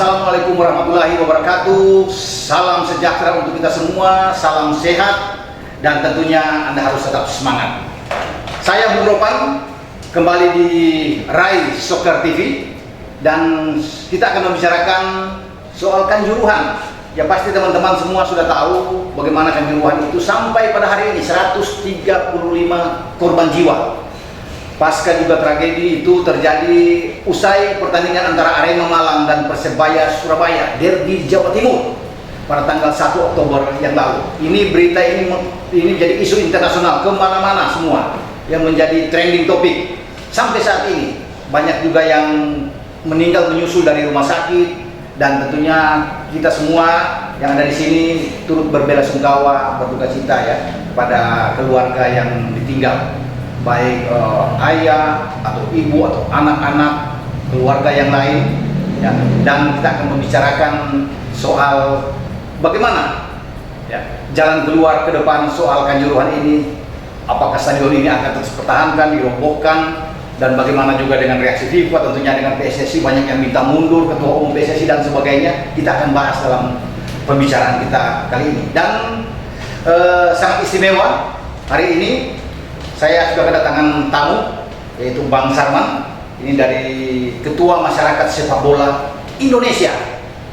Assalamualaikum warahmatullahi wabarakatuh. Salam sejahtera untuk kita semua, salam sehat, dan tentunya Anda harus tetap semangat. Saya Bung Ropan, kembali di Rai Soccer TV, dan kita akan membicarakan soal Kanjuruhan. Ya pasti teman-teman semua sudah tahu bagaimana Kanjuruhan itu sampai pada hari ini 135 korban jiwa. Pasca juga tragedi itu terjadi usai pertandingan antara Arema Malang dan Persebaya Surabaya derby Jawa Timur pada tanggal 1 Oktober yang lalu. Ini berita ini jadi isu internasional kemana-mana semua yang menjadi trending topik sampai saat ini. Banyak juga yang meninggal menyusul dari rumah sakit, dan tentunya kita semua yang ada di sini turut berbelasungkawa, berduka cita ya kepada keluarga yang ditinggal, baik ayah atau ibu atau anak-anak, keluarga yang lain ya. Dan kita akan membicarakan soal bagaimana ya jalan keluar ke depan soal Kanjuruhan ini. Apakah stadion ini akan terus dipertahankan, dirobohkan, dan bagaimana juga dengan reaksi FIFA, tentunya dengan PSSI banyak yang minta mundur, ketua umum PSSI dan sebagainya. Kita akan bahas dalam pembicaraan kita kali ini. Dan sangat istimewa hari ini saya sudah kedatangan tamu, yaitu Bang Sarman. Ini dari Ketua Masyarakat Sepak Bola Indonesia.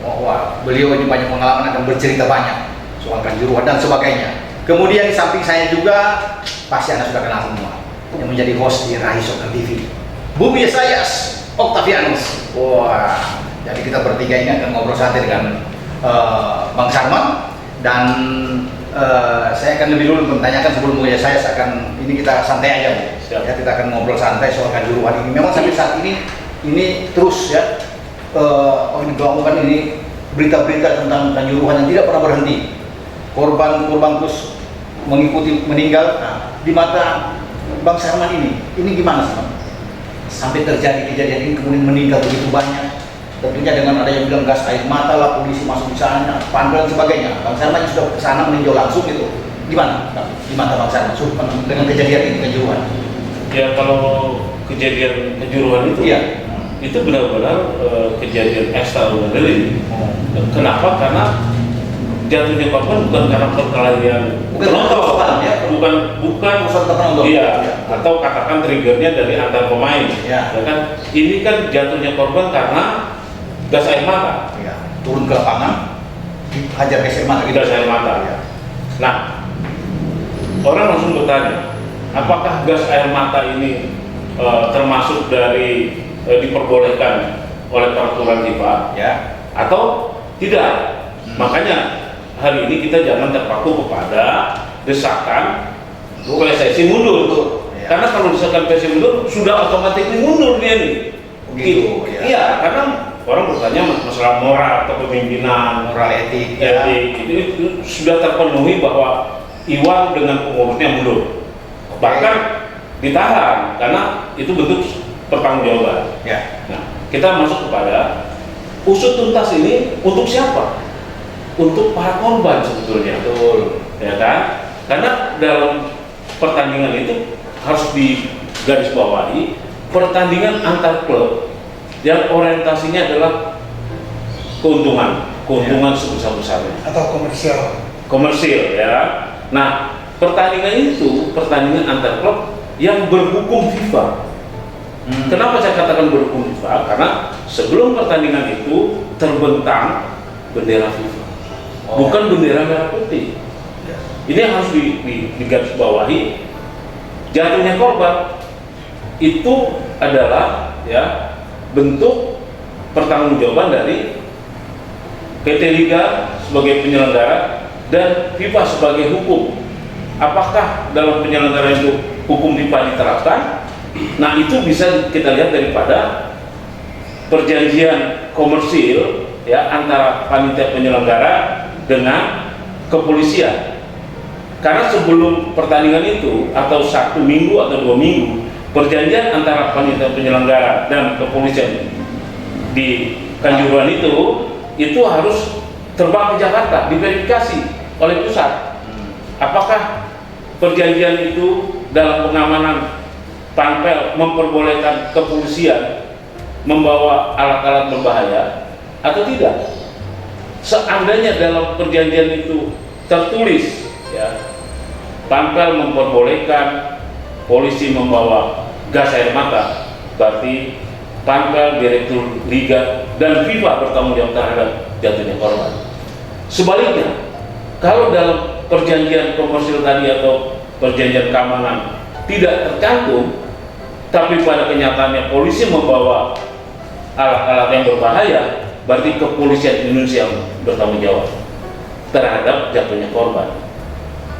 Wah, beliau ini banyak pengalaman, akan bercerita banyak soal Kanjuruhan dan sebagainya. Kemudian di samping saya juga, pasti Anda sudah kenal semua, yang menjadi host di Rai Soccer TV, Bumi Yesayas Octavianus. Wah, jadi kita bertiga ini akan ngobrol santai dengan Bang Sarman. Dan saya akan lebih dulu menanyakan sebelum Bumi Yesayas akan, ini kita santai aja Bu. Ya, kita akan ngobrol santai soal Kanjuruhan ini. Memang sampai saat ini terus ya digaungkan ini berita-berita tentang Kanjuruhan yang tidak pernah berhenti. Korban terus mengikuti meninggal. Nah, di mata Bang Sarman ini gimana sih Bang? Sampai terjadi kejadian ini kemudian meninggal begitu banyak. Tentunya dengan ada yang bilang gas air mata lah, polisi masuk di sana, panel dan sebagainya. Bang Sarman sudah ke sana meninjau langsung itu. Gimana di mata Bang Sarman dengan kejadian ini Kanjuruhan? Ya, kalau kejadian Kanjuruhan itu, iya, itu benar-benar kejadian extraordinary. Kenapa? Karena jatuhnya korban bukan karena perkelahian penonton, ya? bukan penonton, iya, atau katakan triggernya dari antar pemain, ya kan? Ini kan jatuhnya korban karena gas air mata, ya. Turun ke lapangan, hajar gas air mata, gas air mata. Ya. Nah, orang langsung bertanya, apakah gas air mata ini termasuk dari diperbolehkan oleh peraturan FIFA, ya, atau tidak? Makanya hari ini kita jangan terpaku kepada desakan PSSI mundur, ya. Karena kalau desakan PSSI mundur sudah otomatis mundur dia nih. Begitu, ya. Iya, karena orang bertanya masalah moral atau kepemimpinan, moral etik, itu sudah terpenuhi bahwa Iwan dengan pengurusnya mundur, bahkan ditahan karena itu bentuk pertanggungjawaban. Ya. Nah, kita masuk kepada usut tuntas ini untuk siapa? Untuk para korban sebetulnya, betul, ya kan? Karena dalam pertandingan itu harus digarisbawahi pertandingan antar klub yang orientasinya adalah keuntungan ya, sebesar-besarnya atau komersial, ya. Nah, pertandingan itu pertandingan antar klub yang berhukum FIFA. Kenapa saya katakan berhukum FIFA? Karena sebelum pertandingan itu terbentang bendera FIFA. Bukan bendera merah putih. Ini yang harus digarisbawahi. Jatuhnya korban itu adalah ya bentuk pertanggungjawaban dari PT Liga sebagai penyelenggara dan FIFA sebagai hukum. Apakah dalam penyelenggaraan itu hukum FIFA diterapkan? Nah, itu bisa kita lihat daripada perjanjian komersil ya antara panitia penyelenggara dengan kepolisian. Karena sebelum pertandingan itu atau 1 minggu atau 2 minggu, perjanjian antara panitia penyelenggara dan kepolisian di Kanjuruhan itu harus terbang ke Jakarta, diverifikasi oleh pusat. Apakah perjanjian itu dalam pengamanan panpel memperbolehkan kepolisian membawa alat-alat berbahaya atau tidak? Seandainya dalam perjanjian itu tertulis, ya, Panpel memperbolehkan polisi membawa gas air mata, berarti Panpel, Direktur Liga, dan FIFA bertanggung jawab terhadap jatuhnya korban. Sebaliknya, kalau dalam perjanjian komersil tadi atau perjanjian keamanan tidak tercantum, tapi pada kenyataannya polisi membawa alat-alat yang berbahaya, berarti kepolisian Indonesia yang bertanggung jawab terhadap jatuhnya korban.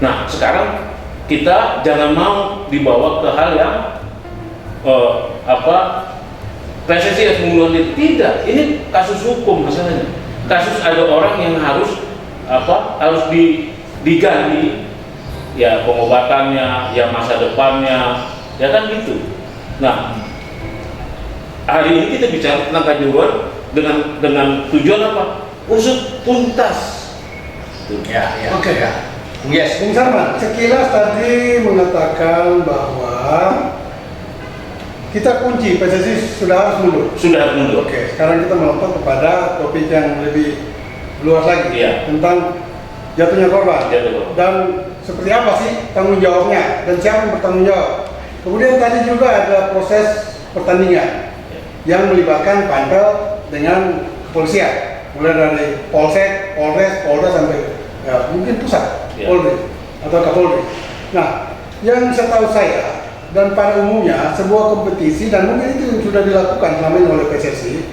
Nah, sekarang kita jangan mau dibawa ke hal yang PSSI harus mengundurkan diri. Tidak, ini kasus hukum masalahnya. Kasus ada orang yang harus diganti, ya, pengobatannya, ya, masa depannya, ya kan gitu. Nah, hari ini kita bicara tentang kanjuruhan dengan tujuan apa? Usut tuntas. Ya, ya. Oke. Ya. Yes. Bung Sarman, sekilas tadi mengatakan bahwa kita kunci PSSI sudah harus mundur. Sudah harus mundur. Oke, sekarang kita melompat kepada topik yang lebih luas lagi, Iya. tentang jatuhnya korban. Jatuhnya korban. Dan seperti apa sih tanggung jawabnya dan siapa yang bertanggung jawab. Kemudian tadi juga ada proses pertandingan yang melibatkan Panpel dengan kepolisian, mulai dari Polsek, Polres, Polda sampai ya, mungkin pusat, Ya. Polri atau Kapolri. Nah, yang setahu saya dan pada umumnya sebuah kompetisi, dan mungkin itu sudah dilakukan selama ini oleh PSSI,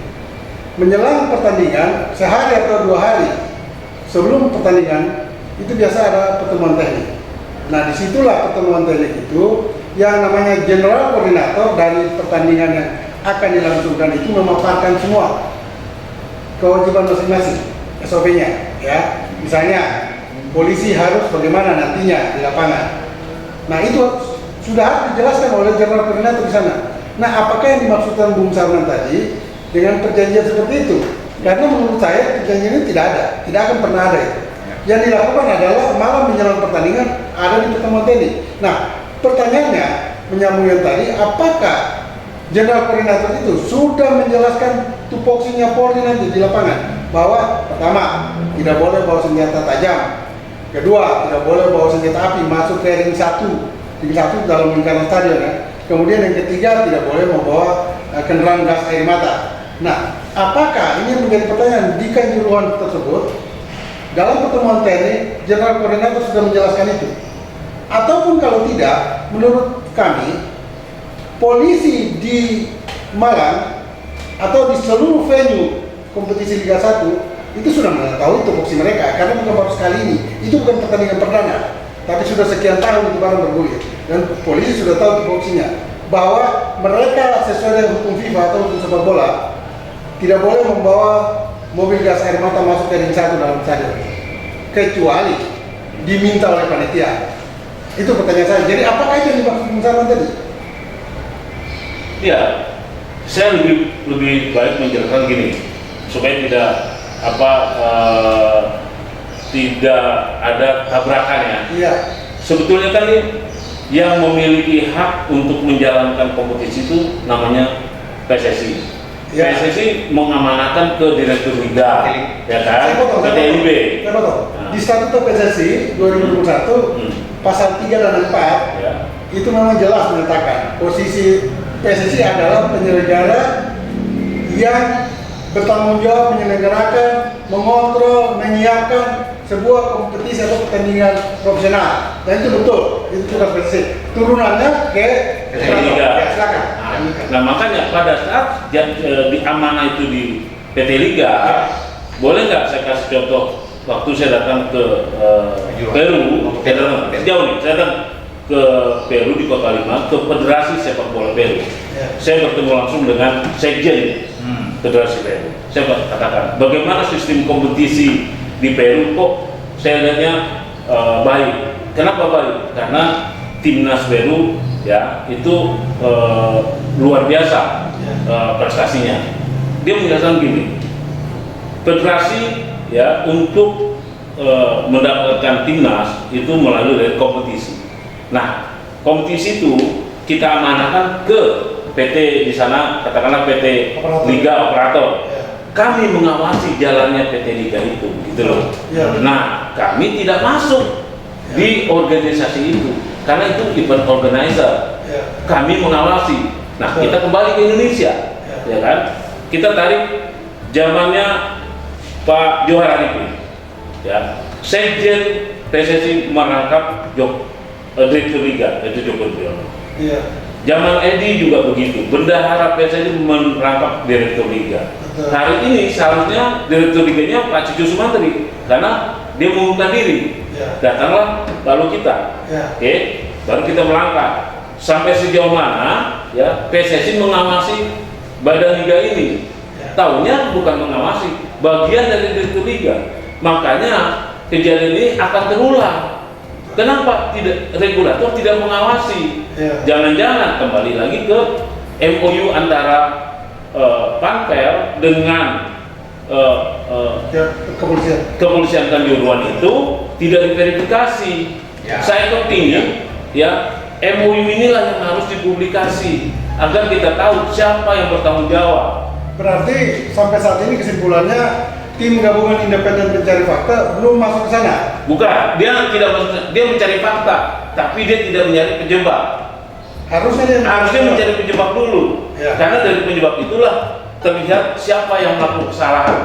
menjelang pertandingan sehari atau 2 hari sebelum pertandingan itu biasa ada pertemuan teknik. Nah, disitulah pertemuan teknik itu yang namanya general koordinator dari pertandingan yang akan dilangsungkan itu memaparkan semua kewajiban masing-masing, SOP-nya, ya. Misalnya polisi harus bagaimana nantinya di lapangan. Nah, itu sudah harus dijelaskan oleh general koordinator di sana. Nah, apakah yang dimaksudkan Bung Sarman tadi dengan perjanjian seperti itu? Karena menurut saya perjanjian ini tidak ada, tidak akan pernah ada itu. Yang dilakukan adalah malam menjelang pertandingan ada di pertemuan teknik. Nah, pertanyaannya menyambung yang tadi, apakah general koordinator itu sudah menjelaskan tupoksinya Polri nanti di lapangan bahwa pertama tidak boleh bawa senjata tajam, kedua tidak boleh bawa senjata api masuk ke ring satu dalam lingkaran stadion, ya. Kemudian yang ketiga tidak boleh membawa kendaraan gas air mata. Nah, apakah ini menjadi pertanyaan di kanjuruhan tersebut dalam pertemuan teknik general koordinator sudah menjelaskan itu? Ataupun kalau tidak, menurut kami polisi di Malang atau di seluruh venue kompetisi Liga 1 itu sudah mengetahui tupoksi mereka, karena bukan baru sekali ini, itu bukan pertandingan perdana, tapi sudah sekian tahun itu barang bergulir, dan polisi sudah tahu tupoksinya bahwa mereka sesuai dengan hukum FIFA atau hukum sepak bola tidak boleh membawa mobil gas air mata masuk ke ring 1 dalam stadion kecuali diminta oleh panitia. Itu pertanyaan saya. Jadi apakah itu yang dimaksud Bung Sarman tadi? Ya, saya lebih baik menjelaskan gini supaya tidak ada tabrakan, ya. Iya. Sebetulnya kan yang memiliki hak untuk menjalankan kompetisi itu namanya PSSI. Ya. PSSI mengamanahkan ke Direktur Liga, ya kan? Ke TNB. Saya potong. Nah. Di Statuta PSSI 2021 pasal 3 dan 4 Ya. itu memang jelas menyatakan posisi PSSI adalah penyelenggara yang bertanggung jawab menyelenggarakan, mengontrol, menyiapkan sebuah kompetisi atau pertandingan profesional. Dan itu betul, itu tugas PSSI. Turunannya ke Liga. Ya, silakan. Nah, makanya pada saat di amanah itu di PT Liga, boleh nggak saya kasih contoh? Waktu saya datang ke Peru, jauh nih, saya datang ke Peru di Kota Lima, ke Federasi Sepak Bola Peru. Ya. Saya bertemu langsung dengan Sekjen Federasi Peru. Saya katakan, bagaimana sistem kompetisi di Peru kok saya lihatnya baik. Kenapa baik? Karena timnas Peru, ya, itu luar biasa prestasinya. Dia menjelaskan gini, federasi, ya, untuk mendapatkan timnas itu melalui dari kompetisi. Nah, kompetisi itu kita amanahkan ke PT di sana, katakanlah PT Operator. Liga Operator. Ya. kami mengawasi jalannya PT Liga itu, gitu loh. Ya. Nah, kami tidak masuk di organisasi itu karena itu event organizer. Ya. Kami mengawasi. Nah, Betul. kita kembali ke Indonesia, ya kan? Kita tarik zamannya Pak Johar Arifin, ya. Sekjen PSSI merangkap Direktur Liga, itu Joko Driono. Iya. Zaman Edi juga begitu. Bendahara PSSI merangkap Direktur Liga. Betul. Hari ini seharusnya Direktur Liganya Pak Cucu Sumantri karena dia mengundurkan diri. Ya. Datanglah lalu kita, Ya. oke, baru kita melangkah sampai sejauh mana ya PSSI mengawasi badan liga ini. Ya. Taunya bukan mengawasi, bagian dari Direktur Liga. Makanya kejadian ini akan terulang. Kenapa tidak regulator tidak mengawasi? Ya. Jangan-jangan kembali lagi ke MOU antara Panpel dengan Ya, kepolisian. kepolisian Kanjuruhan itu tidak diverifikasi. Ya. Saya kepingin ya MOU inilah yang harus dipublikasi agar kita tahu siapa yang bertanggung jawab. Berarti sampai saat ini kesimpulannya tim gabungan independen pencari fakta belum masuk ke sana. Bukan, dia mencari fakta, tapi dia tidak mencari penyebab. Harusnya mencari penyebab dulu. Ya. Karena dari penyebab itulah terlihat siapa yang melakukan kesalahan.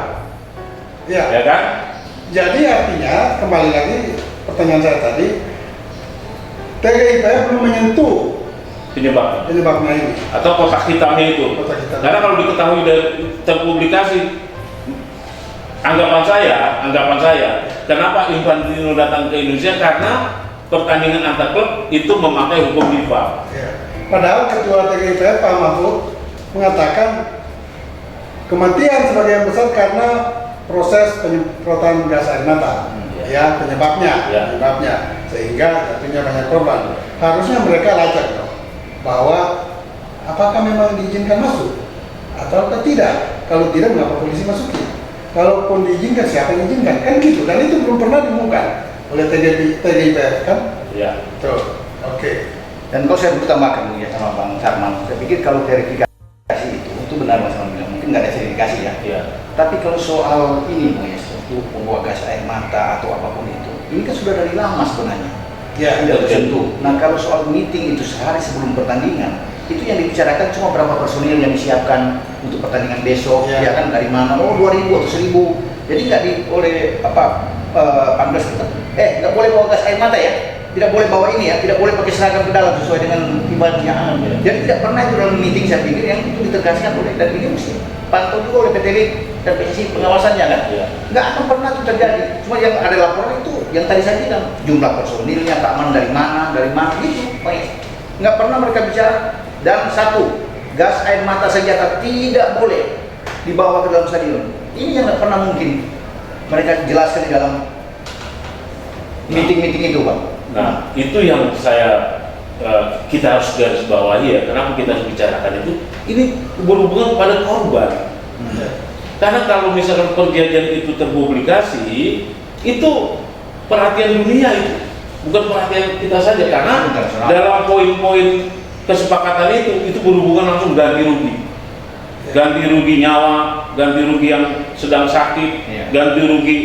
Ya. Ya kan? Jadi artinya kembali lagi pertanyaan saya tadi, TGIPF belum menyentuh Penyebabnya penyebabnya ini. atau kotak hitamnya itu. Kotak hitam. Karena kalau diketahui dan terpublikasi, anggapan saya, kenapa Infantino datang ke Indonesia? Karena pertandingan antar klub itu memakai hukum FIFA. Ya. Padahal Ketua TGIPF Pak Mahfud mengatakan kematian sebagian besar karena proses penyemprotan gas air mata. Ya, penyebabnya, Ya. sehingga tentunya banyak korban. Harusnya mereka lacak dong, bahwa apakah memang diizinkan masuk atau tidak. Kalau tidak, mengapa polisi masuki? Kalaupun diizinkan, siapa yang izinkan? Kan gitu. Dan itu belum pernah diumumkan oleh TGIPF kan? Ya. Tuh, oke. Dan kalau saya tambahkan Bu, ya sama Bang Sarman, saya pikir kalau verifikasi itu benar Mas Sarman bilang, mungkin nggak ada verifikasi ya. Ya. Tapi kalau soal ini Bu ya, itu pembawa gas air mata atau apapun itu, ini kan sudah dari lama sebenarnya. Ya, Tidak tersentuh. Nah kalau soal meeting itu sehari sebelum pertandingan, itu yang dibicarakan cuma berapa personil yang disiapkan untuk pertandingan besok, Ya. ya kan dari mana? Oh 2000 atau 1000. Jadi nggak boleh Panpel nggak boleh bawa gas air mata ya. Tidak boleh bawa ini ya, tidak boleh pakai seragam ke dalam sesuai dengan ibaratnya. Jadi tidak pernah itu dalam meeting saya pikir yang itu ditegaskan oleh dan ini mesti pantau juga oleh PT Lig dan PSSI pengawasannya kan. Ya. Nggak akan pernah itu terjadi. Cuma yang ada laporan itu yang tadi saya bilang jumlah personilnya, keamanan dari mana gitu. Nggak pernah mereka bicara. Dan satu, gas air mata senjata tidak boleh dibawa ke dalam stadion. Ini yang nggak pernah mungkin mereka jelaskan di dalam meeting-meeting itu, Pak. Nah, itu yang kita harus garis bawahi ya. Kenapa kita harus bicarakan itu? Ini berhubungan pada korban. Karena kalau misalkan perjanjian itu terpublikasi, itu perhatian dunia itu, bukan perhatian kita saja. Karena dalam poin-poin kesepakatan itu berhubungan langsung ganti rugi. Ganti rugi nyawa, ganti rugi yang sedang sakit, ganti rugi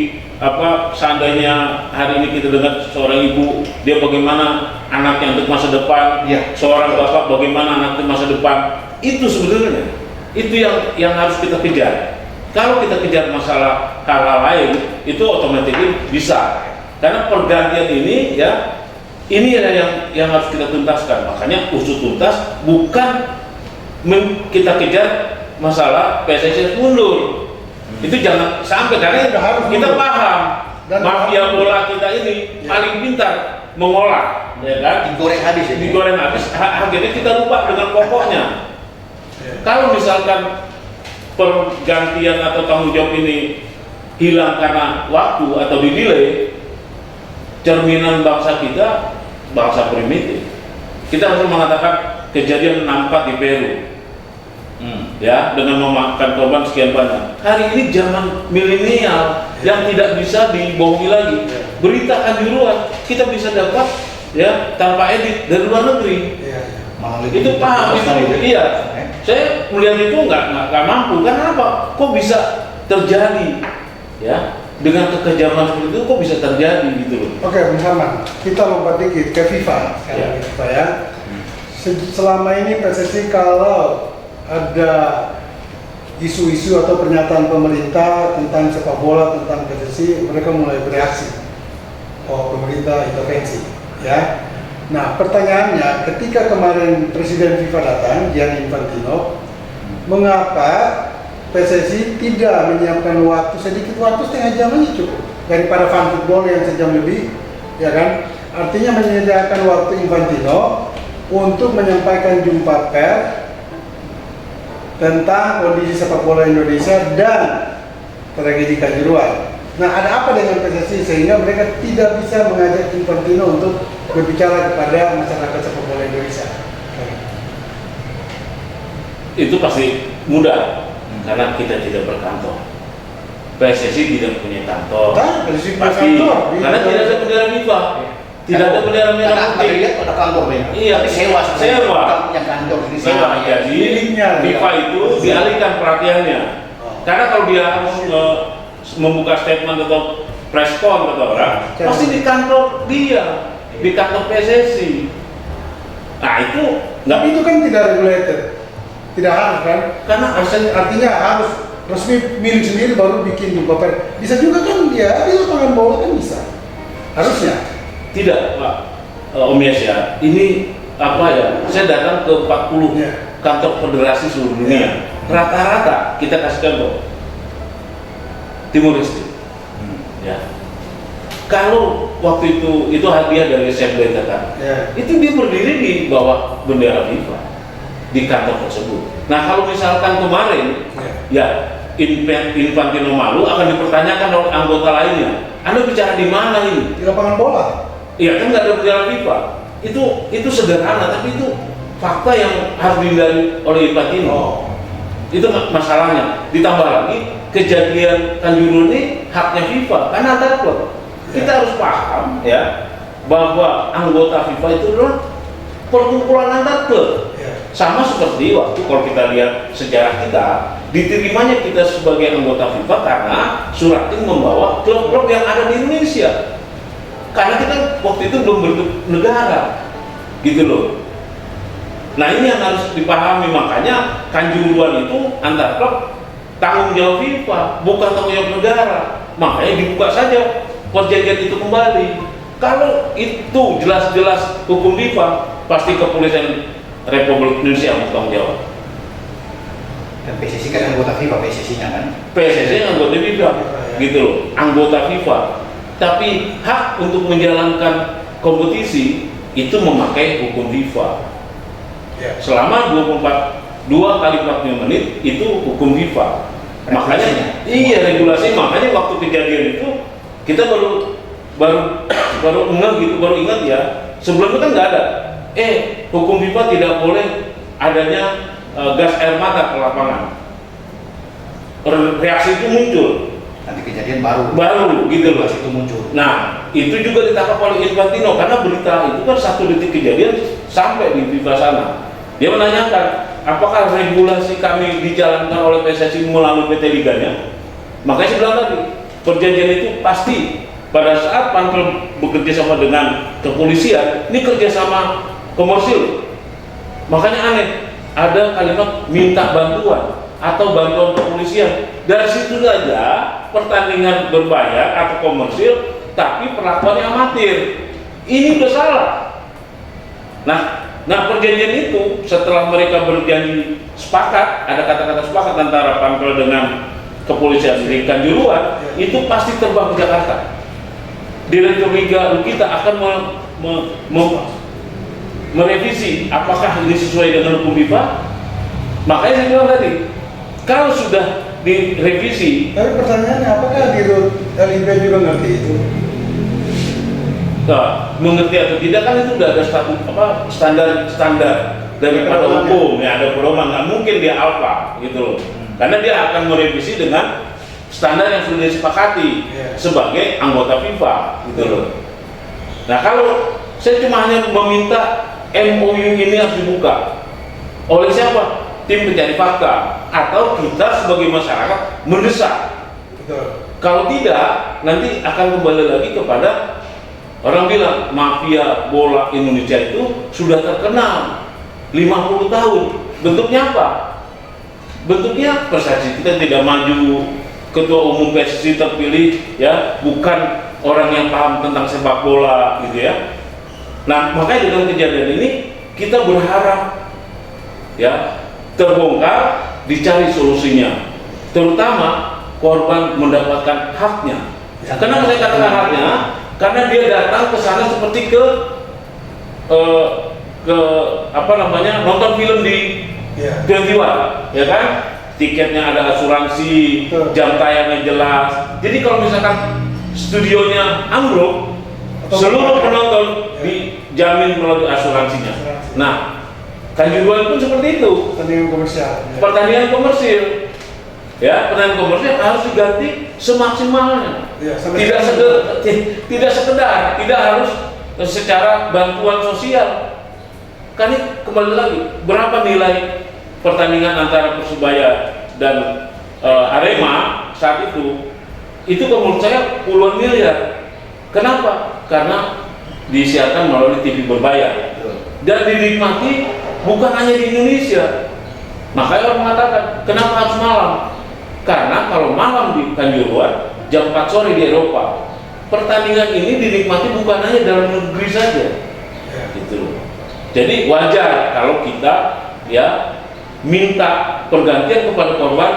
seandainya hari ini kita dengar seorang ibu dia bagaimana anaknya untuk masa depan, seorang bapak bagaimana anak untuk masa depan, itu sebenarnya itu yang harus kita kejar. Kalau kita kejar masalah hal-hal lain itu otomatis bisa, karena pergantian ini ya ini adalah yang harus kita tuntaskan. Makanya usut tuntas bukan kita kejar masalah PSSI mundur. Itu jangan sampai, karena kita paham dan mafia bola kita ini paling pintar mengolah, ya kan? Digoreng habis ya. Digoreng habis, akhirnya kita lupa dengan pokoknya. Kalau misalkan pergantian atau tanggung jawab ini hilang karena waktu atau didelay, cerminan bangsa kita bangsa primitif. Kita harus mengatakan kejadian 64 di Peru. Ya, dengan memakan korban sekian banyak. Hari ini zaman milenial yang tidak bisa dibohongi lagi. Berita Kanjuruhan kita bisa dapat ya tanpa edit dari luar negeri. Itu paham itu. Iya. Saya melihat itu nggak mampu. Karena apa? Kok bisa terjadi, ya, dengan kekejaman seperti itu kok bisa terjadi gitu loh. Oke, Bung Sarman, kita lompat dikit ke FIFA sekarang FIFA ya. Selama ini PSSI kalau ada isu-isu atau pernyataan pemerintah tentang sepak bola, tentang PSSI, mereka mulai bereaksi. Oh, pemerintah intervensi, ya. Nah, pertanyaannya, ketika kemarin Presiden FIFA datang, Gianni Infantino, mengapa PSSI tidak menyiapkan waktu, sedikit waktu setengah jam aja cukup daripada fan football yang sejam lebih, ya kan? Artinya menyediakan waktu Infantino untuk menyampaikan jumpa pers tentang kondisi sepak bola Indonesia dan tragedi Kanjuruhan. Nah, ada apa dengan PSSI sehingga mereka tidak bisa mengajak Infantino untuk berbicara kepada masyarakat sepak bola Indonesia? Itu pasti mudah karena kita tidak berkantor. PSSI tidak punya kantor. PSSI punya Pasti kantor. karena tidak ada bendera FIFA. Tidak ada bendera merah Karena putih. lihat ada kantornya. Iya, Tapi sewa. sewa. Bukan punya kantor di Sewa. sewa. Jadi Miliknya, FIFA ya. itu dialihkan perhatiannya. Karena kalau dia harus membuka statement atau press con kata orang, pasti di kantor dia, di kantor PSSI. Nah itu nggak Tapi itu kan tidak regulated, tidak harus kan? karena Artinya harus resmi milik sendiri baru bikin jumpa pers. Bisa juga kan dia di lapangan bola kan bisa. Harusnya. tidak Pak Om Yes ya. Ini apa ya? Saya datang ke 40 Ya. kantor federasi seluruh dunia. Rata-rata kita kasih contoh Timur Leste. Ya. Kalau waktu itu hadiah dari Assembly kan, Ya. itu dia berdiri di bawah bendera FIFA di kantor tersebut. Nah kalau misalkan kemarin ya Infantino malu akan dipertanyakan oleh anggota lainnya. Anda bicara di mana ini? Di lapangan bola. Iya kan nggak ada bendera FIFA. Itu sederhana tapi itu fakta yang harus dihindari oleh Infantino. Itu masalahnya. Ditambah lagi kejadian Kanjuruhan ini haknya FIFA karena antar klub. Kita harus paham ya bahwa anggota FIFA itu adalah perkumpulan antar klub. Sama seperti waktu kalau kita lihat sejarah kita, diterimanya kita sebagai anggota FIFA karena Suratin membawa klub-klub yang ada di Indonesia. Karena kita waktu itu belum bentuk negara, gitu loh. Nah ini yang harus dipahami, makanya Kanjuruhan itu antar klub tanggung jawab FIFA, bukan tanggung jawab negara. Makanya dibuka saja perjanjian itu kembali. Kalau itu jelas-jelas hukum FIFA, pasti kepolisian Republik Indonesia yang bertanggung jawab. Dan PSSI kan anggota FIFA, PSSI-nya kan. PSSI anggota FIFA, gitu loh, anggota FIFA. Tapi hak untuk menjalankan kompetisi itu memakai hukum FIFA. Selama 2 kali 45 menit itu hukum FIFA. Makanya iya regulasi, makanya waktu kejadian itu kita baru ingat ya. Sebelumnya kan nggak ada. Hukum FIFA tidak boleh adanya gas air mata ke lapangan. Reaksi itu muncul. Nanti kejadian baru Gitu loh. itu muncul. Nah, itu juga ditangkap oleh Infantino karena berita itu kan 1 detik kejadian sampai di FIFA sana. Dia menanyakan, apakah regulasi kami dijalankan oleh PSSI melalui PT Liganya? Makanya saya bilang tadi, perjanjian itu pasti pada saat Pampel bekerja sama dengan kepolisian, ini kerjasama komersil. Makanya aneh, ada kalimat minta bantuan atau bantuan kepolisian. Dari situ saja pertandingan berbayar atau komersil, tapi perlakuannya amatir. Ini udah salah. Nah perjanjian itu setelah mereka berjanji sepakat, ada kata-kata sepakat antara Pampel dengan kepolisian di Kanjuruhan, itu pasti terbang ke Jakarta. Direktur Liga kita akan merevisi apakah ini sesuai dengan hukum FIFA. Makanya saya bilang tadi, kalau sudah direvisi. Tapi pertanyaannya, apakah di LIB juga ngerti itu? Nah, mengerti atau tidak kan itu udah ada standar daripada hukum ya, ada pedoman. Nggak mungkin dia alfa gitu loh, karena dia akan merevisi dengan standar yang sudah disepakati sebagai anggota FIFA gitu loh. Nah kalau saya cuma hanya meminta MOU ini harus dibuka oleh siapa? Tim pencari fakta atau kita sebagai masyarakat mendesak Betul. Kalau tidak, nanti akan kembali lagi kepada orang bilang mafia bola Indonesia itu sudah terkenal 50 tahun. Bentuknya apa? Bentuknya PSSI kita tidak maju, ketua umum PSSI terpilih ya bukan orang yang paham tentang sepak bola gitu ya. Nah, makanya dengan kejadian ini kita berharap ya terbongkar, dicari solusinya, terutama korban mendapatkan haknya. Kenapa saya katakan haknya? Karena dia datang ke sana seperti ke apa namanya, nonton film di Twenty-One, ya kan? Tiketnya ada asuransi, jam tayangnya jelas. Jadi kalau misalkan studionya ambruk, seluruh penonton dijamin melalui asuransinya. Nah, Kanjuruhan pun seperti itu. Pertandingan komersial. Pertandingan komersil, ya, pertandingan komersil harus diganti semaksimalnya. Ya, Tidak sekedar, tidak harus secara bantuan sosial. Kan ini kembali lagi, berapa nilai pertandingan antara Persebaya dan Arema saat itu menurut saya puluhan miliar. Kenapa? Karena disiarkan melalui TV berbayar dan dinikmati bukan hanya di Indonesia. Makanya orang mengatakan, kenapa harus malam? Karena kalau malam di Kanjuruhan, jam 4 sore di Eropa, pertandingan ini dinikmati bukan hanya dalam negeri saja. Gitu. Jadi wajar kalau kita ya minta pergantian kepada korban,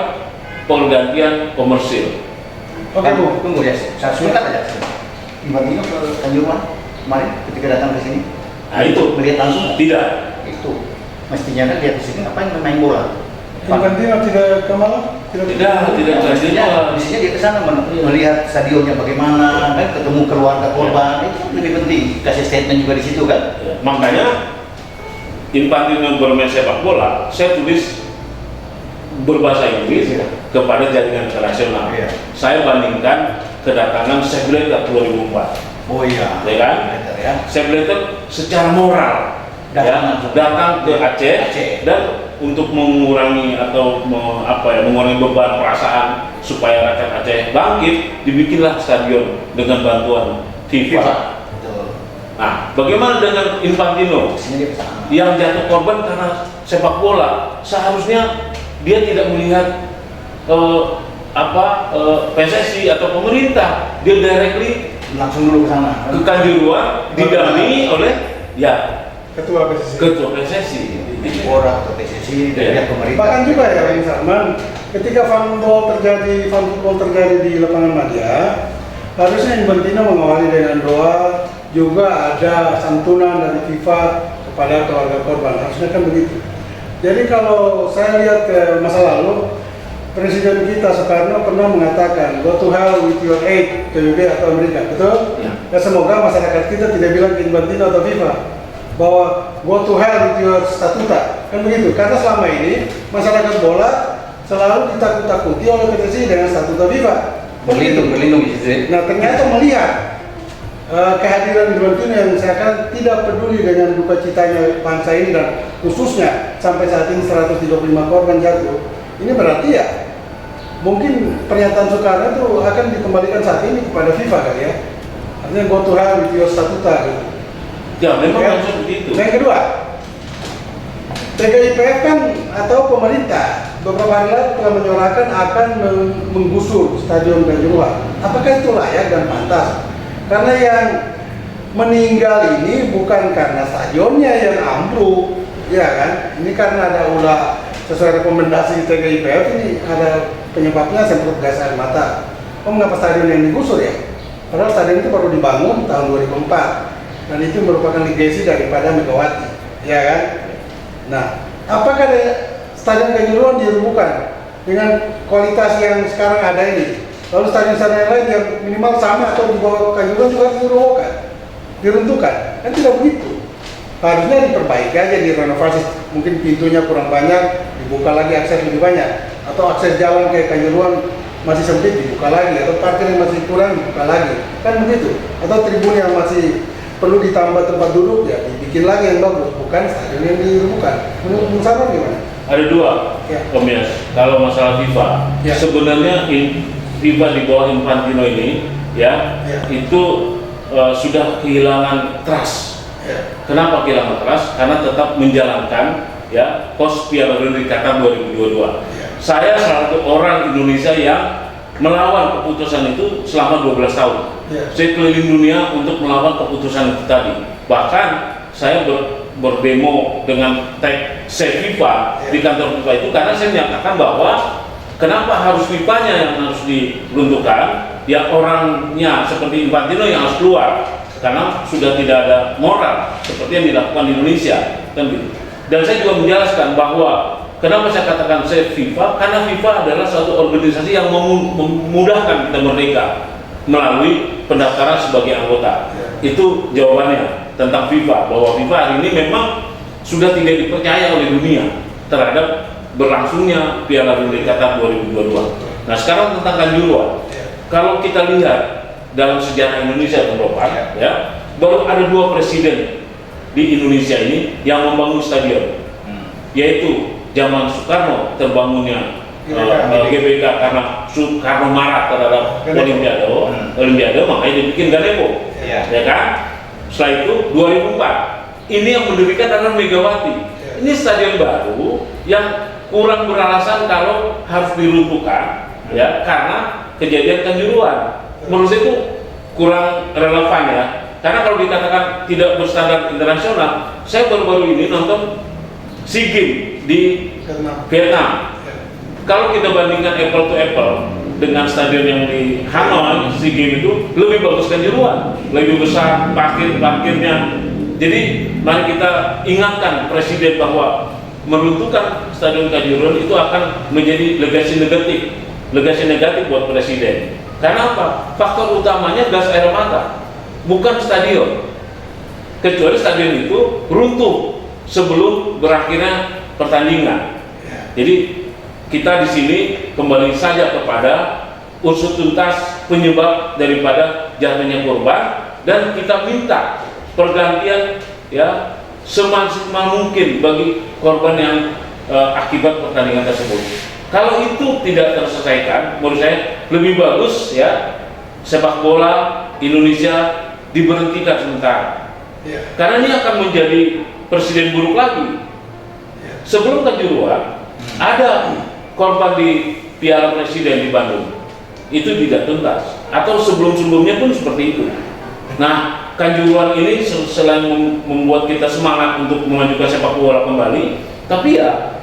pergantian komersil. Oke Bu, Tunggu ya, saya sebentar aja. Tiba-tiba ke Kanjuruhan kemarin ketika datang ke sini. Nah itu melihat langsung tidak. itu mestinya kan lihat di sini ngapain main bola. Infantino tidak ke malam? Tidak Mestinya dia ke sana melihat stadionnya bagaimana, kan ketemu keluarga korban, itu lebih penting. Kasih statement juga di situ kan. Ya, makanya Infantino bermain sepak bola, saya tulis berbahasa Inggris kepada jaringan internasional. Iya. Saya bandingkan kedatangan Sepp Blatter 2004. Oh iya. Ya kan? Ya. Sepp Blatter secara moral datang ke Aceh dan untuk mengurangi atau mengurangi beban perasaan supaya rakyat Aceh bangkit, dibikinlah stadion dengan bantuan FIFA. Nah, bagaimana dengan Infantino yang jatuh korban karena sepak bola? Seharusnya dia tidak melihat PSSI atau pemerintah, dia directly langsung dulu ke sana. ke Kanjuruhan didampingi oleh ya Ketua PSSI. Orang ke PSSI dari pemerintah. Bahkan juga ya Bang Sarman, ketika fan football terjadi di lapangan Madia, harusnya Infantino mengawali dengan doa, juga ada santunan dari FIFA kepada keluarga korban. Harusnya kan begitu. Jadi kalau saya lihat ke masa lalu, Presiden kita Soekarno pernah mengatakan go to hell with your aid, PBB atau Amerika, betul? Ya. Ya semoga masyarakat kita tidak bilang ke Infantino atau FIFA bahwa go to hell with your statuta, kan begitu? Karena selama ini masyarakat bola selalu ditakut-takuti oleh PSSI dengan statuta FIFA. Berlindung di situ. Nah ternyata melihat kehadiran Infantino yang misalkan tidak peduli dengan duka citanya bangsa ini dan khususnya sampai saat ini 135 korban jatuh, ini berarti ya mungkin pernyataan Soekarno itu akan dikembalikan saat ini kepada FIFA kan ya, artinya go to hell with your statuta gitu. Ya, memang Ya. harus seperti itu. Yang kedua, TGIPF kan atau pemerintah beberapa hari lalu telah menyuarakan akan menggusur stadion Kanjuruhan. Apakah itu layak dan pantas? Karena yang meninggal ini bukan karena stadionnya yang ambruk, ya kan? Ini karena ada ulah sesuai rekomendasi TGIPF, ini ada penyebabnya semprot gas air mata. Oh, mengapa stadion yang digusur ya? Padahal stadion itu baru dibangun tahun 2004 dan itu merupakan legasi daripada Megawati, ya kan? Nah, apakah stadion Kanjuruhan dirubuhkan dengan kualitas yang sekarang ada ini? Lalu stadion-stadion lain yang minimal sama atau di bawah Kanjuruhan juga dirobohkan, diruntuhkan? Kan tidak begitu. Harusnya diperbaiki aja, direnovasi. Mungkin pintunya kurang banyak, dibuka lagi akses lebih banyak. Atau akses jalan ke Kanjuruhan masih sempit, dibuka lagi. Atau parkir yang masih kurang, dibuka lagi. Kan begitu. Atau tribun yang masih perlu ditambah tempat duduk, ya dibikin lagi yang bagus. Bukan stadion yang dirubuhkan. Menurut Sarman gimana? Ada dua, Ya. Om Yas. Kalau masalah FIFA, Ya. sebenarnya FIFA di bawah Infantino ini ya, itu sudah kehilangan trust. Kenapa kehilangan trust? Karena tetap menjalankan ya kos Piala Dunia Qatar 2022. Saya salah satu orang Indonesia yang melawan keputusan itu selama 12 tahun. Saya keliling dunia untuk melawan keputusan itu tadi. Bahkan saya berdemo dengan tag Save FIFA di kantor FIFA itu karena saya menyatakan bahwa kenapa harus FIFA-nya yang harus diruntuhkan, ya orangnya seperti Infantino yang harus keluar karena sudah tidak ada moral seperti yang dilakukan di Indonesia kan gitu. Dan saya juga menjelaskan bahwa kenapa saya katakan Save FIFA, karena FIFA adalah suatu organisasi yang memudahkan kita merdeka melalui pendaftaran sebagai anggota. Itu jawabannya tentang FIFA, bahwa FIFA hari ini memang sudah tidak dipercaya oleh dunia terhadap berlangsungnya Piala Dunia Qatar 2022. Nah sekarang tentang Kanjuruhan, kalau kita lihat dalam sejarah Indonesia Eropa, ya baru ada 2 presiden di Indonesia ini yang membangun stadion, yaitu zaman Soekarno terbangunnya GBK karena Soekarno marah terhadap Olimpiade, makanya dibikin Ganepo, ya kan? Setelah itu 2004, ini yang mendirikan adalah Megawati. Ini stadion baru yang kurang beralasan kalau harus diruntuhkan, ya karena kejadian Kanjuruhan. Menurut saya itu kurang relevan ya, karena kalau dikatakan tidak berstandar internasional, saya baru-baru ini nonton SEA Games di Vietnam. Kalau kita bandingkan apple to apple dengan stadion yang di Hanoi, SEA Games itu lebih bagus Kanjuruhan, lebih besar parkirnya. Jadi mari kita ingatkan Presiden bahwa meruntuhkan stadion Kanjuruhan itu akan menjadi legasi negatif buat Presiden. Karena apa? Faktor utamanya gas air mata, bukan stadion. Kecuali stadion itu runtuh sebelum berakhirnya pertandingan. Jadi kita di sini kembali saja kepada usut tuntas penyebab daripada jatuhnya korban, dan kita minta pergantian ya semaksimal mungkin bagi korban yang akibat pertandingan tersebut. Kalau itu tidak terselesaikan, menurut saya lebih bagus ya sepak bola Indonesia diberhentikan sementara. Karena ini akan menjadi presiden buruk lagi. Sebelum Kanjuruhan ada korban di Piala Presiden di Bandung, itu tidak tuntas, atau sebelum-sebelumnya pun seperti itu. Nah, Kanjuruhan ini selain membuat kita semangat untuk memajukan sepak bola kembali, tapi ya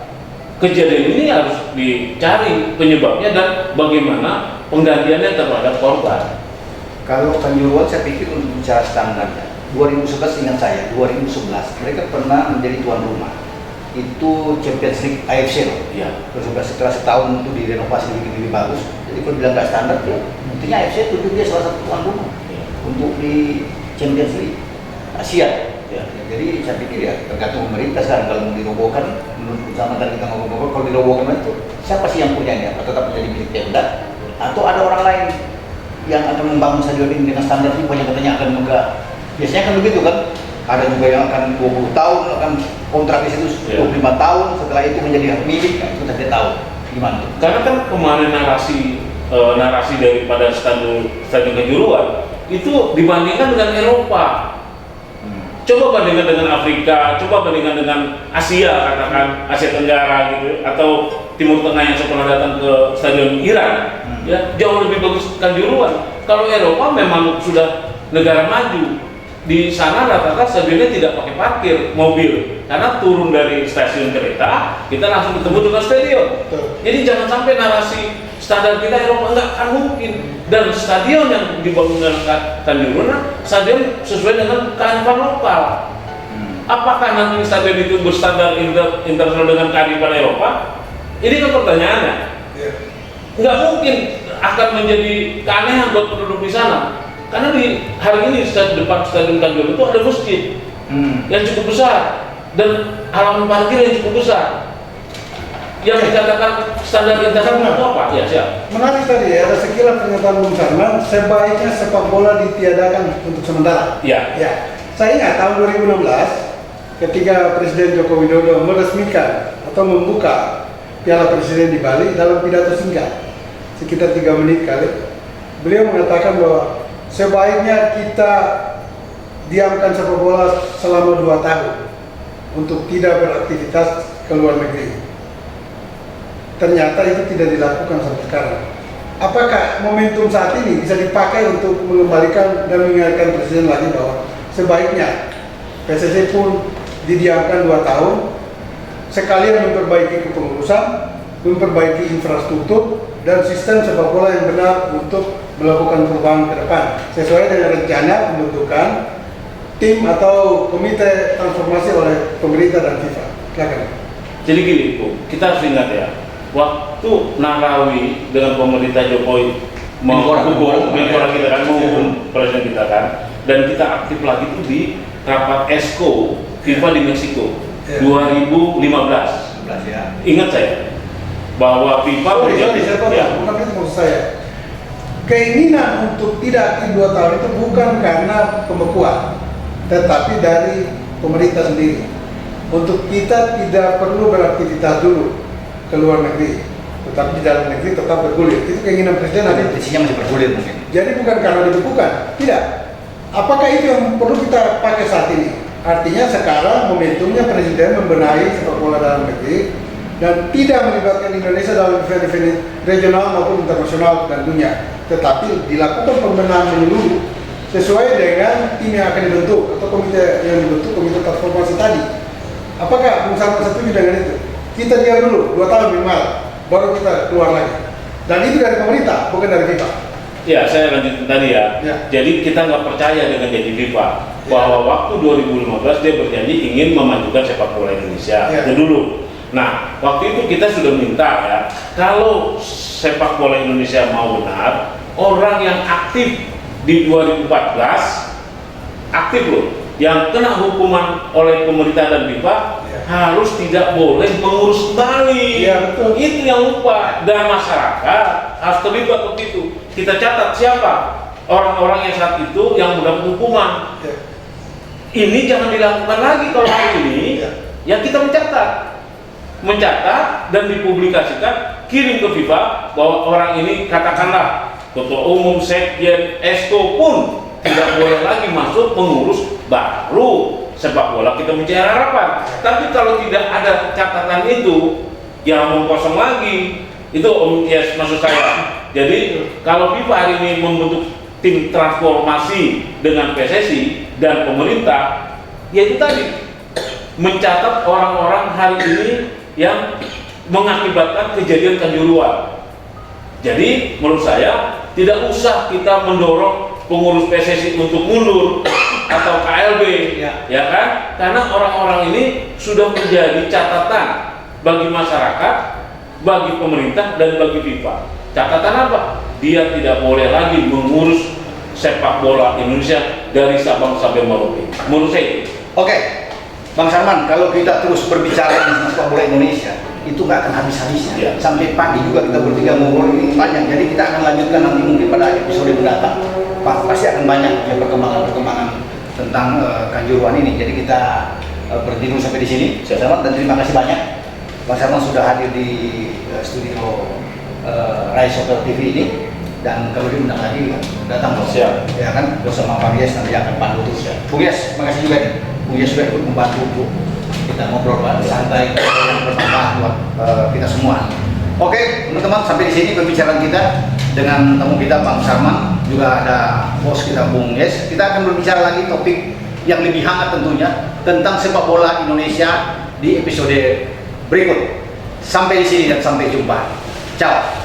kejadian ini harus dicari penyebabnya dan bagaimana penggantiannya terhadap korban. Kalau Kanjuruhan saya pikir untuk bicara standarnya 2011, ingat saya 2011 mereka pernah menjadi tuan rumah, itu Champions League AFC loh. Terus setelah setahun itu direnovasi lebih bagus. Jadi kalau bilang nggak standar ya, intinya AFC itu dia salah satu tuan rumah untuk di Champions League Asia. Jadi saya pikir ya tergantung pemerintah sekarang kalau mau dirobohkan, menurut sama tadi kita ngomong kalau dirobohkan itu siapa sih yang punya ini? Apa tetap menjadi milik Pemda atau ada orang lain yang akan membangun stadion ini dengan standar FIFA yang katanya akan megah? Biasanya kan begitu kan? Ada juga yang akan 20 tahun akan kontrak di situ 25 tahun, setelah itu menjadi hak milik, kan itu tidak tahu gimana tuh. Karena kan kemarin narasi daripada stadion Kanjuruhan itu dibandingkan dengan Eropa. Coba bandingkan dengan Afrika, coba bandingkan dengan Asia, katakan Asia Tenggara gitu, atau Timur Tengah yang saya pernah datang ke stadion Iran, ya jauh lebih bagus Kanjuruhan. Kalau Eropa memang sudah negara maju, di sana rata-rata stadionnya tidak pakai parkir mobil, karena turun dari stasiun kereta kita langsung ketemu dengan stadion. Jadi jangan sampai narasi standar kita Eropa enggak akan mungkin. Dan stadion yang dibangun dengan Kanjuruhan, stadion sesuai dengan kearifan lokal. Apakah nanti stadion itu berstandar internasional dengan kearifan Eropa? Ini kan pertanyaannya. Nggak mungkin akan menjadi keanehan buat penduduk di sana. Karena di hari ini depan stadion Kanjuruhan itu ada masjid yang cukup besar dan halaman parkir yang cukup besar. Yang dikatakan standar internasional itu apa? Ya, siap. Menarik tadi ya, ada sekilas pernyataan Bung Sarman, sebaiknya sepak bola ditiadakan untuk sementara. Ya. Saya ingat tahun 2016 ketika Presiden Joko Widodo meresmikan atau membuka Piala Presiden di Bali dalam pidato singkat. sekitar 3 menit kali. Beliau mengatakan bahwa sebaiknya kita diamkan sepak bola selama 2 tahun untuk tidak beraktivitas ke luar negeri. Ternyata itu tidak dilakukan sampai sekarang. Apakah momentum saat ini bisa dipakai untuk mengembalikan dan mengingatkan Presiden lagi bahwa sebaiknya PSSI pun didiamkan 2 tahun, sekalian memperbaiki kepengurusan, memperbaiki infrastruktur dan sistem sepak bola yang benar untuk melakukan perubahan ke depan sesuai dengan rencana pembentukan tim atau komite transformasi oleh pemerintah dan FIFA. Silakan. Jadi gini, Bu, kita harus ingat ya, waktu Narawi dengan pemerintah Jokowi menghukum kita kan, menghukum presiden kita kan, dan kita aktif lagi itu di rapat ESCO FIFA di Meksiko 2015. Ya. Ingat saya bahwa FIFA bukan itu maksud saya. Keinginan untuk tidak aktif 2 tahun itu bukan karena pembekuan, tetapi dari pemerintah sendiri. Untuk kita tidak perlu beraktivitas dulu ke luar negeri, tetapi di dalam negeri tetap bergulir. Itu keinginan Presiden nanti. Isinya masih bergulir mungkin. Jadi bukan karena dibekukan, tidak. Apakah itu yang perlu kita pakai saat ini? Artinya sekarang momentumnya Presiden membenahi sepak bola dalam negeri dan tidak melibatkan Indonesia dalam event-event regional maupun internasional dan dunia, tetapi dilakukan pembenahan menyeluruh sesuai dengan tim yang akan dibentuk atau komite yang dibentuk, komite transformasi tadi. Apakah Bung Sarman setuju dengan itu? Kita diam dulu 2 tahun minimal, baru kita keluar lagi. Dan itu dari pemerintah, bukan dari FIFA. Ya, saya lanjutin tadi ya. Ya. Jadi kita nggak percaya dengan janji FIFA bahwa waktu 2015 dia berjanji ingin memajukan sepak bola Indonesia. Ya. Itu dulu. Nah, waktu itu kita sudah minta ya, kalau sepak bola Indonesia mau benar, orang yang aktif di 2014 aktif loh, yang kena hukuman oleh pemerintah dan FIFA harus tidak boleh mengurus kembali. Iya, betul. Itu yang lupa, dan masyarakat harus terlibat waktu itu. Kita catat siapa orang-orang yang saat itu yang mendapat hukuman. Ya. Ini jangan dilakukan lagi kalau hari ini. Ya kita mencatat dan dipublikasikan, kirim ke FIFA bahwa orang ini katakanlah ketua umum, sekjen, esko pun tidak boleh lagi masuk mengurus, baru sepak bola kita mencari harapan. Tapi kalau tidak ada catatan itu, ya kosong lagi. Itu ya, maksud saya. Jadi kalau FIFA hari ini membentuk tim transformasi dengan PSSI dan pemerintah, ya itu tadi mencatat orang-orang hari ini yang mengakibatkan kejadian Kanjuruhan. Jadi menurut saya tidak usah kita mendorong pengurus PSSI untuk mundur atau KLB, ya kan? Karena orang-orang ini sudah menjadi catatan bagi masyarakat, bagi pemerintah dan bagi FIFA. Catatan apa? Dia tidak boleh lagi mengurus sepak bola Indonesia dari Sabang sampai Merauke. Menurut saya itu. Oke, Bang Sarman, kalau kita terus berbicara tentang sepak bola Indonesia, itu nggak akan habis-habisnya. Ya. Sampai pagi juga kita bertiga ngobrol ini panjang. Jadi kita akan lanjutkan nanti mungkin pada episode mendatang. Pasti akan banyak ya perkembangan-perkembangan tentang Kanjuruhan ini. Jadi kita berhenti dulu sampai di sini. Bang Sarman, dan terima kasih banyak. Bang Sarman sudah hadir di studio Rai Soccer TV ini. Dan kalau diundang lagi datang dong. Siap. Ya kan, bersama Bang Yes nanti akan pandu terus ya. Bung Yes, makasih juga nih. Bung Yes sudah ikut membantu untuk kita ngobrol santai yang bermanfaat buat kita semua. Oke, teman-teman, sampai di sini pembicaraan kita dengan tamu kita Bang Sarman, juga ada bos kita Bung Yes. Kita akan berbicara lagi topik yang lebih hangat tentunya tentang sepak bola Indonesia di episode berikut. Sampai di sini dan sampai jumpa. Ciao.